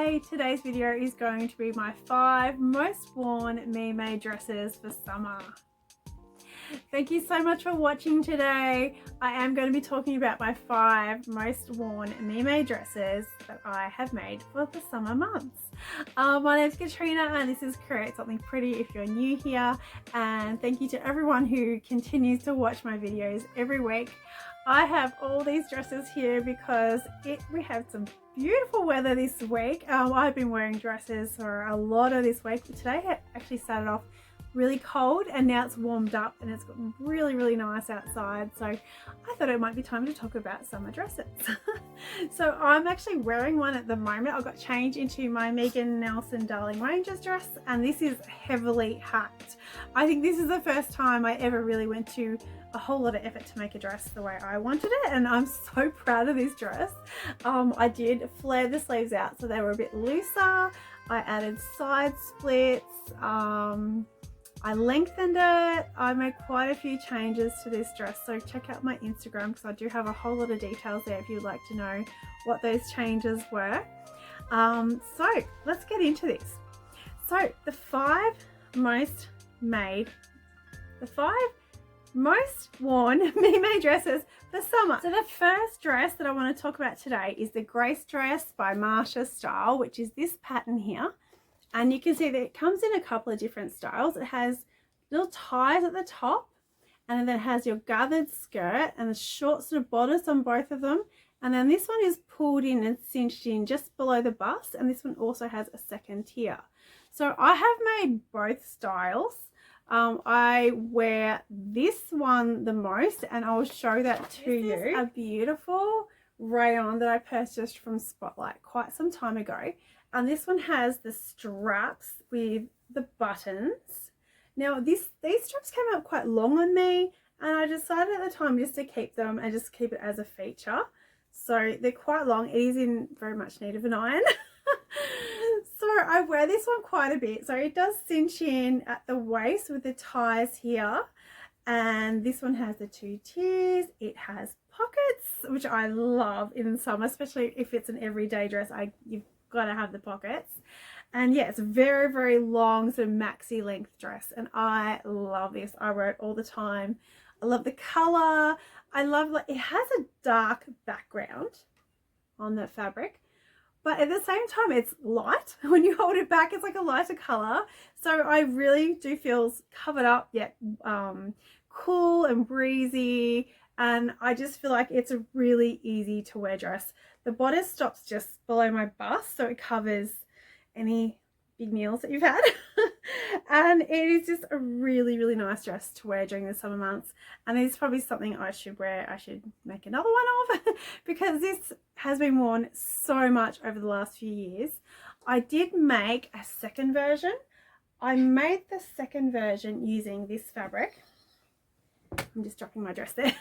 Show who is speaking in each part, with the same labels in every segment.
Speaker 1: Hi, today's video is going to be my 5 most worn me-made dresses for summer. Thank you so much for watching today. I am going to be talking about my 5 most worn me-made dresses that I have made for the summer months. My name is Katrina and this is Create Something Pretty if you're new here, and thank you to everyone who continues to watch my videos every week. I have all these dresses here because we have some beautiful weather this week. I've been wearing dresses for a lot of this week. Today it actually started off really cold and now it's warmed up and it's gotten really nice outside, so I thought it might be time to talk about summer dresses. So I'm actually wearing one at the moment. I got changed into my Megan Nelson Darling Rangers dress, and this is heavily hacked. I think this is the first time I ever really went to a whole lot of effort to make a dress the way I wanted it, and I'm so proud of this dress. I did flare the sleeves out so they were a bit looser. I added side splits. I lengthened it. I made quite a few changes to this dress, so check out my Instagram because I do have a whole lot of details there if you'd like to know what those changes were. So let's get into this. So the 5 most worn me-made dresses for summer. So the first dress that I want to talk about today is the Grace dress by Marsha Style, which is this pattern here. And you can see that it comes in a couple of different styles. It has little ties at the top, and then it has your gathered skirt and the short sort of bodice on both of them. And then this one is pulled in and cinched in just below the bust, and this one also has a second tier. So I have made both styles. I wear this one the most, and I will show that to you. This is a beautiful rayon that I purchased from Spotlight quite some time ago. And this one has the straps with the buttons. Now these straps came out quite long on me, and I decided at the time just to keep them and just keep it as a feature. So they're quite long. It is in very much need of an iron. So I wear this one quite a bit. So it does cinch in at the waist with the ties here. And this one has the 2 tiers. It has pockets, which I love in summer, especially if it's an everyday dress. You've got to have the pockets. And yeah, it's a very long sort of maxi length dress, and I love this. I wear it all the time. I love the color. I love, like, it has a dark background on the fabric, but at the same time it's light. When you hold it back, it's like a lighter color, so I really do feel covered up yet cool and breezy, and I just feel like it's a really easy to wear dress. The bodice stops just below my bust, so it covers any big meals that you've had. And it is just a really nice dress to wear during the summer months, and it's probably something I should wear. I should make another one of because this has been worn so much over the last few years. I did make a second version. I made the second version using this fabric. I'm just dropping my dress there.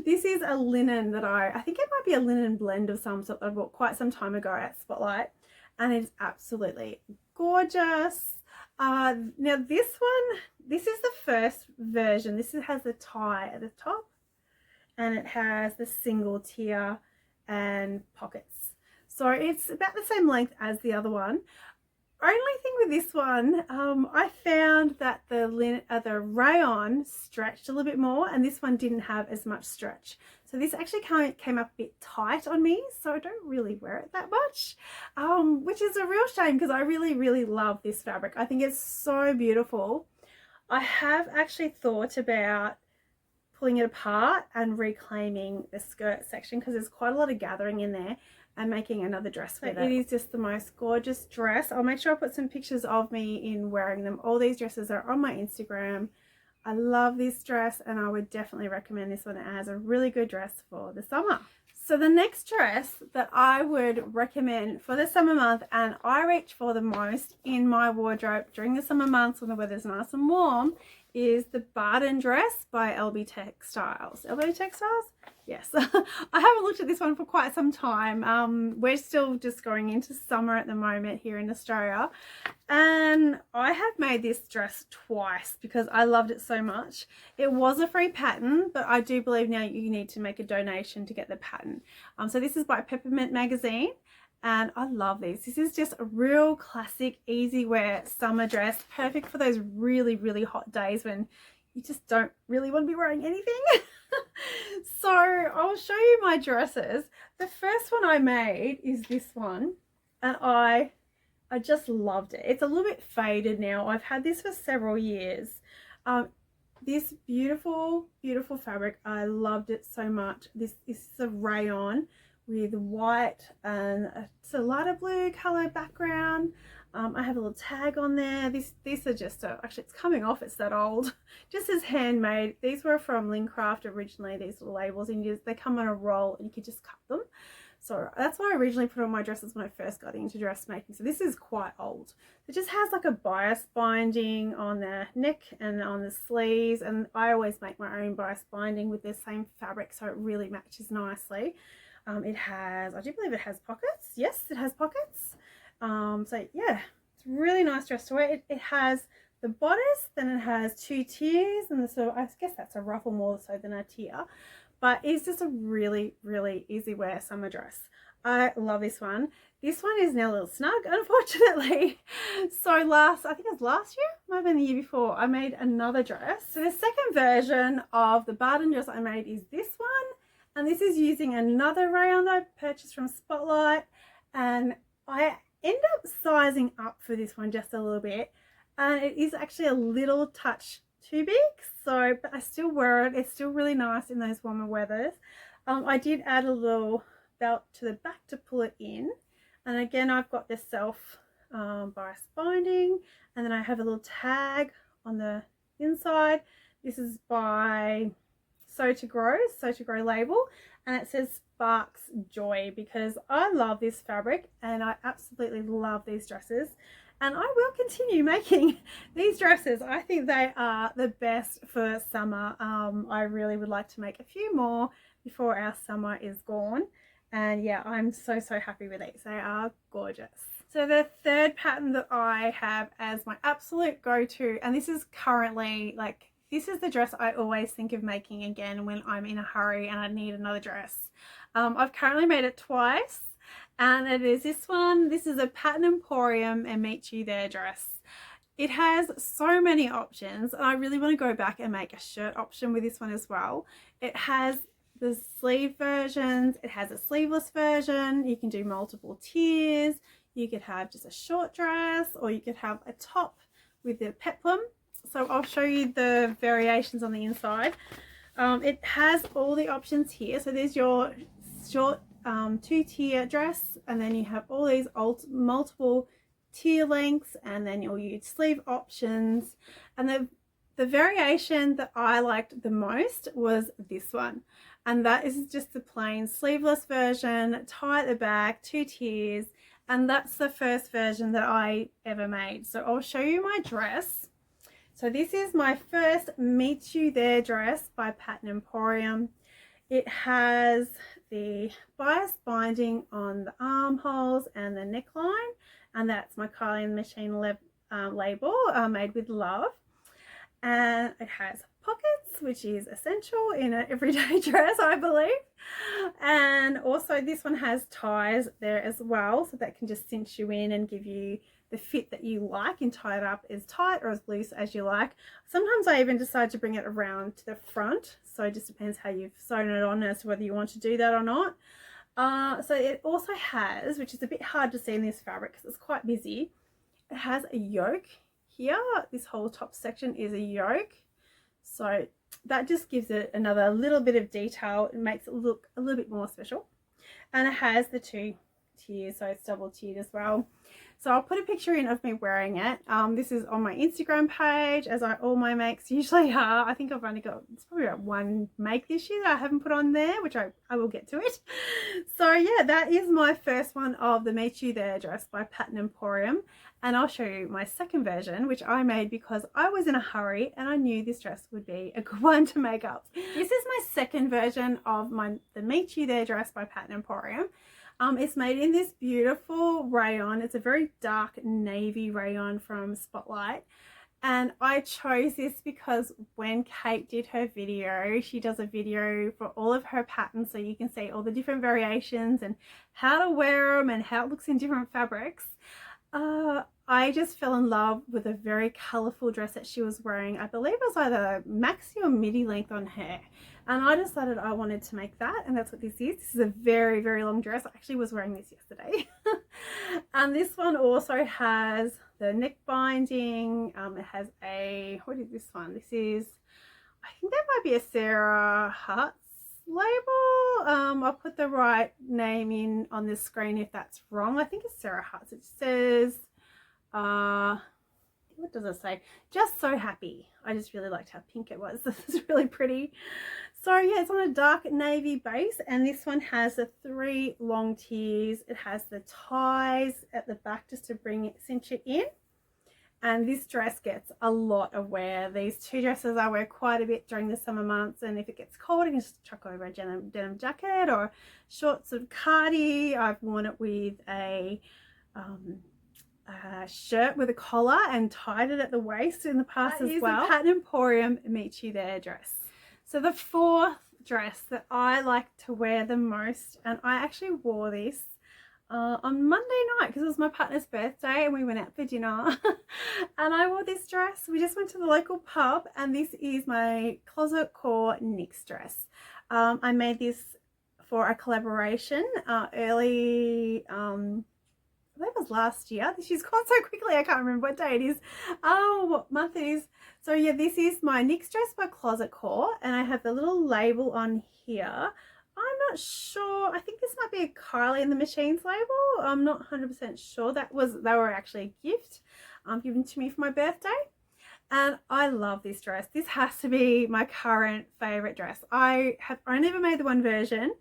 Speaker 1: This is a linen that I think it might be a linen blend of some sort that I bought quite some time ago at Spotlight, and it's absolutely gorgeous. Now this is the first version. This has the tie at the top, and it has the single tier and pockets. So it's about the same length as the other one. Only thing with this one, I found that the rayon stretched a little bit more, and this one didn't have as much stretch. So this actually came up a bit tight on me, so I don't really wear it that much, which is a real shame because I really love this fabric. I think it's so beautiful. I have actually thought about pulling it apart and reclaiming the skirt section because there's quite a lot of gathering in there, and making another dress with it. It is just the most gorgeous dress. I'll make sure I put some pictures of me in wearing them. All these dresses are on my Instagram. I love this dress, and I would definitely recommend this one as a really good dress for the summer. So the next dress that I would recommend for the summer month, and I reach for the most in my wardrobe during the summer months when the weather's nice and warm, is the Barden dress by LB Textiles. LB Textiles? Yes. I haven't looked at this one for quite some time. We're still just going into summer at the moment here in Australia, and I have made this dress twice because I loved it so much. It was a free pattern, but I do believe now you need to make a donation to get the pattern. So this is by Peppermint Magazine, and I love these. This is just a real classic easy wear summer dress, perfect for those really, really hot days when you just don't really want to be wearing anything. So I'll show you my dresses. The first one I made is this one, and I just loved it. It's a little bit faded now. I've had this for several years. This beautiful, beautiful fabric, I loved it so much. This is a rayon with white and it's a lighter blue color background. I have a little tag on there. These are just actually it's coming off, it's that old. Just as handmade. These were from Lincraft originally, these little labels, and they come on a roll and you could just cut them. So that's what I originally put on my dresses when I first got into dressmaking. So this is quite old. It just has like a bias binding on the neck and on the sleeves, and I always make my own bias binding with the same fabric, so it really matches nicely. It has, I do believe it has pockets. Yes, it has pockets. So yeah, it's a really nice dress to wear. It has the bodice, then it has 2 tiers, and so I guess that's a ruffle more so than a tier. But it's just a really, really easy wear summer dress. I love this one. This one is now a little snug, unfortunately. So I think it was last year, might have been the year before, I made another dress. So the second version of the Barton dress I made is this one. And this is using another rayon that I purchased from Spotlight. And I end up sizing up for this one just a little bit. And it is actually a little touch too big, so but I still wear it. It's still really nice in those warmer weathers. I did add a little belt to the back to pull it in, and again I've got the self bias binding, and then I have a little tag on the inside. This is by Sew to Grow label, and it says Sparks Joy, because I love this fabric and I absolutely love these dresses. And I will continue making these dresses. I think they are the best for summer. I really would like to make a few more before our summer is gone. And yeah, I'm so happy with these. They are gorgeous. So the third pattern that I have as my absolute go-to, and this is currently like, this is the dress I always think of making again when I'm in a hurry and I need another dress. I've currently made it twice. And it is this one. This is a Pattern Emporium and Meet You There dress. It has so many options, and I really want to go back and make a shirt option with this one as well. It has the sleeve versions, it has a sleeveless version, you can do multiple tiers, you could have just a short dress, or you could have a top with the peplum. So I'll show you the variations on the inside. It has all the options here. So there's your short 2-tier dress, and then you have all these multiple tier lengths, and then you'll use sleeve options. And the variation that I liked the most was this one, and that is just the plain sleeveless version, tie at the back, 2 tiers, and that's the first version that I ever made. So I'll show you my dress. So this is my first Meet You There dress by Pattern Emporium. It has the bias binding on the armholes and the neckline, and that's my Kylie and the Machine label, made with love. And it has pockets, which is essential in an everyday dress, I believe. And also this one has ties there as well, so that can just cinch you in and give you the fit that you like and tie it up as tight or as loose as you like. Sometimes I even decide to bring it around to the front, so it just depends how you've sewn it on as to whether you want to do that or not. So it also has, which is a bit hard to see in this fabric because it's quite busy, it has a yoke here. This whole top section is a yoke, so that just gives it another little bit of detail. It makes it look a little bit more special. And it has the 2 tiers, so it's double tiered as well. So I'll put a picture in of me wearing it. This is on my Instagram page, as all my makes usually are. I think I've only got, it's probably about 1 make this year that I haven't put on there, which I will get to it. So yeah, that is my first one of the Meet You There dress by Pattern Emporium. And I'll show you my second version, which I made because I was in a hurry and I knew this dress would be a good one to make up. This is my second version of the Meet You There dress by Pattern Emporium. It's made in this beautiful rayon. It's a very dark navy rayon from Spotlight, And I chose this because when Kate did her video, she does a video for all of her patterns, so you can see all the different variations and how to wear them and how it looks in different fabrics. I just fell in love with a very colourful dress that she was wearing. I believe it was either maxi or midi length on her. And I decided I wanted to make that, and that's what this is. This is a very, very long dress. I actually was wearing this yesterday. And this one also has the neck binding. It has a, what is this one? This is, I think that might be a Sarah Hart's label. I'll put the right name in on the screen if that's wrong. I think it's Sarah Hart's. It says, what does it say? Just So Happy. I just really liked how pink it was. This is really pretty. So yeah, it's on a dark navy base, and this one has the 3 long tiers. It has the ties at the back just to bring it, cinch it in. And this dress gets a lot of wear. These 2 dresses I wear quite a bit during the summer months, and if it gets cold I can just chuck over a denim jacket or shorts of cardi. I've worn it with a shirt with a collar and tied it at the waist in the past as well. The Pattern Emporium Meet You There dress. So the 4th dress that I like to wear the most, and I actually wore this on Monday night because it was my partner's birthday and we went out for dinner. And I wore this dress. We just went to the local pub, and this is my Closet Core NYX dress. I made this for a collaboration early, I believe it was last year. This year's gone so quickly I can't remember what day it is. Oh, what month it is. So yeah, this is my NYX dress by Closet Core, and I have the little label on here. I'm not sure. I think this might be a Kylie and the Machines label. I'm not 100% sure. They were actually a gift given to me for my birthday. And I love this dress. This has to be my current favorite dress. I have only ever made the one version.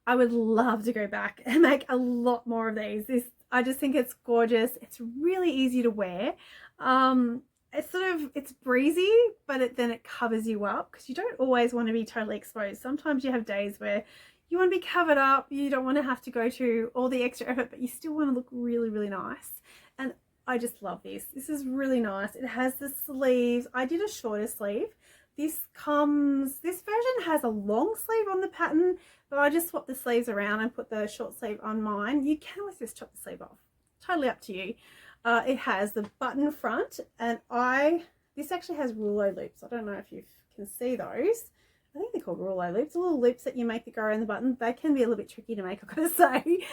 Speaker 1: I would love to go back and make a lot more of these. I just think it's gorgeous. It's really easy to wear. It's breezy, but then it covers you up because you don't always want to be totally exposed. Sometimes you have days where you want to be covered up. You don't want to have to go to all the extra effort, but you still want to look really, really nice. And I just love this. This is really nice. It has the sleeves. I did a shorter sleeve. This version has a long sleeve on the pattern, but I just swapped the sleeves around and put the short sleeve on mine. You can always just chop the sleeve off. Totally up to you. It has the button front, and this actually has rouleau loops. I don't know if you can see those. I think they're called rouleau loops. The little loops that you make that go around the button. They can be a little bit tricky to make, I've got to say.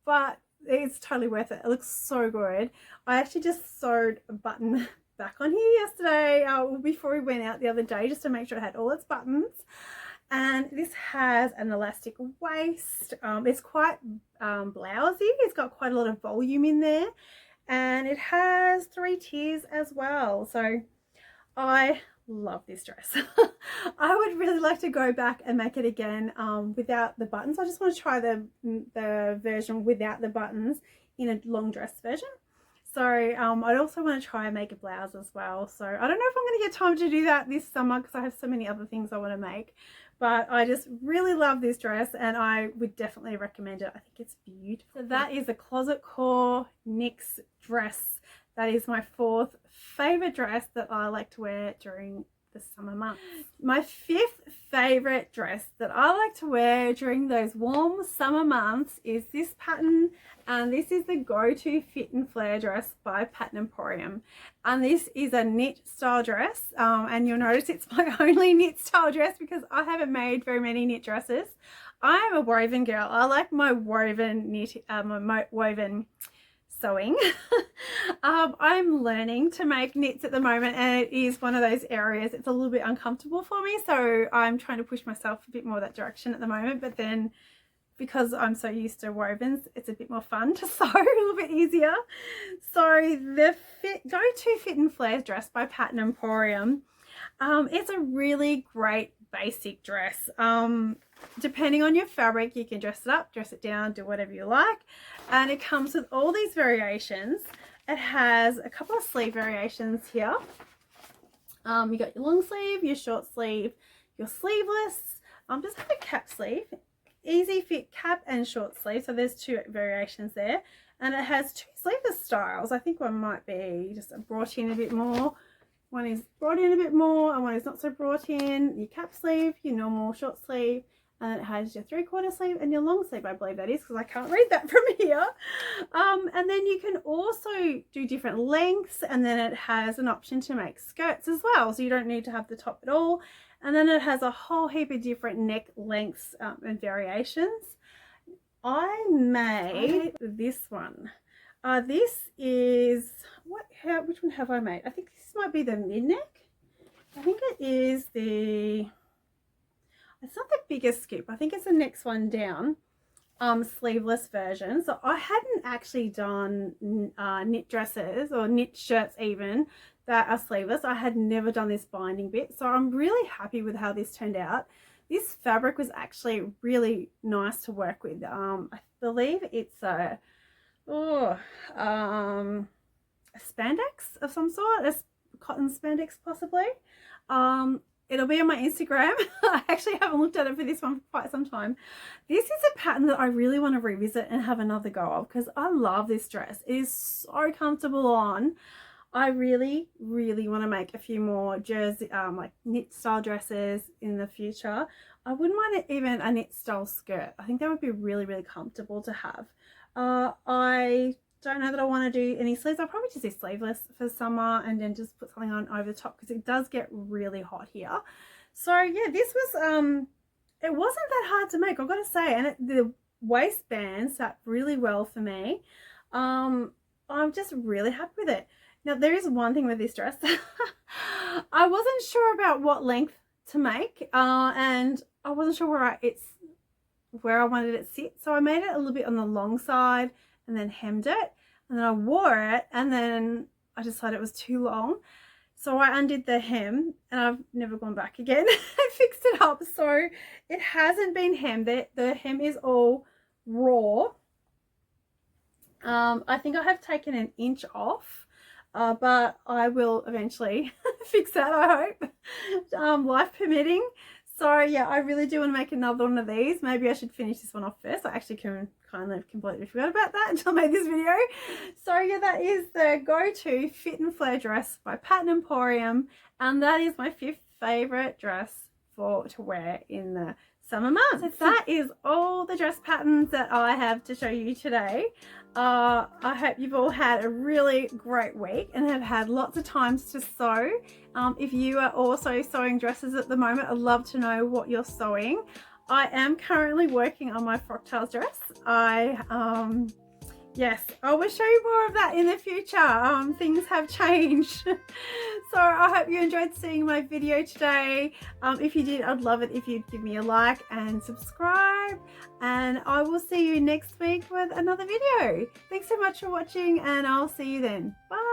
Speaker 1: But it's totally worth it. It looks so good. I actually just sewed a button back on here yesterday before we went out the other day, just to make sure it had all its buttons. And this has an elastic waist. It's quite blousey. It's got quite a lot of volume in there, and it has 3 tiers as well. So I love this dress. I would really like to go back and make it again without the buttons. I just want to try the version without the buttons in a long dress version. So I'd also want to try and make a blouse as well. So I don't know if I'm going to get time to do that this summer because I have so many other things I want to make. But I just really love this dress, and I would definitely recommend it. I think it's beautiful. So that is a Closet Core NYX dress. That is my 4th favorite dress that I like to wear during the summer months. My 5th favorite dress that I like to wear during those warm summer months is this pattern, and this is the Go-To Fit and Flare dress by Pattern Emporium. And this is a knit style dress, and you'll notice it's my only knit style dress because I haven't made very many knit dresses. I am a woven girl. I like my woven knit, my woven sewing. I'm learning to make knits at the moment, and it is one of those areas it's a little bit uncomfortable for me, so I'm trying to push myself a bit more that direction at the moment. But then because I'm so used to wovens, it's a bit more fun to sew, a little bit easier. So the Go-To Fit and Flare dress by Pattern Emporium, it's a really great basic dress. Depending on your fabric, you can dress it up, dress it down, do whatever you like. And it comes with all these variations. It has a couple of sleeve variations here. You got your long sleeve, your short sleeve, your sleeveless, just have a cap sleeve, easy fit cap and short sleeve. So there's 2 variations there. and it has two sleeveless styles. I think one might be just brought in a bit more. One is brought in a bit more and one is not so brought in. Your cap sleeve, your normal short sleeve, and it has your 3/4 sleeve and your long sleeve, I believe that is, because I can't read that from here. And then you can also do different lengths, and then it has an option to make skirts as well, so you don't need to have the top at all. And then it has a whole heap of different neck lengths and variations. I made this one. This is which one have I made? I think this might be the mid neck. I think it is the, it's not the biggest scoop, I think it's the next one down, sleeveless version. So I hadn't actually done knit dresses or knit shirts even that are sleeveless. I had never done this binding bit, so I'm really happy with how this turned out. This fabric was actually really nice to work with. I believe it's a spandex of some sort, a cotton spandex possibly. It'll be on my Instagram. I actually haven't looked at it for this one for quite some time. This is a pattern that I really want to revisit and have another go of, because I love this dress. It is so comfortable on. I really want to make a few more jersey like knit style dresses in the future. I wouldn't mind even a knit style skirt. I think that would be really comfortable to have. I don't know that I want to do any sleeves. I'll probably just do sleeveless for summer and then just put something on over the top, because it does get really hot here. So yeah, this was it wasn't that hard to make, I've got to say, and the waistband sat really well for me. I'm just really happy with it. Now there is one thing with this dress. I wasn't sure about what length to make, and I wasn't sure where I wanted it to sit, so I made it a little bit on the long side and then hemmed it, and then I wore it, and then I decided it was too long, so I undid the hem, and I've never gone back again. I fixed it up, so it hasn't been hemmed. The hem is all raw. I think I have taken an inch off, but I will eventually fix that, I hope, life permitting. So yeah, I really do want to make another one of these. Maybe I should finish this one off first. I actually kind of completely forgot about that until I made this video. So yeah, that is the go-to fit and flare dress by Pattern Emporium, and that is my 5th favorite dress to wear in the summer months. So that is all the dress patterns that I have to show you today. I hope you've all had a really great week and have had lots of times to sew. If you are also sewing dresses at the moment, I'd love to know what you're sewing. I am currently working on my frocktails dress. Yes, I will show you more of that in the future. Things have changed. So I hope you enjoyed seeing my video today. If you did, I'd love it if you'd give me a like and subscribe. And I will see you next week with another video. Thanks so much for watching, and I'll see you then. Bye.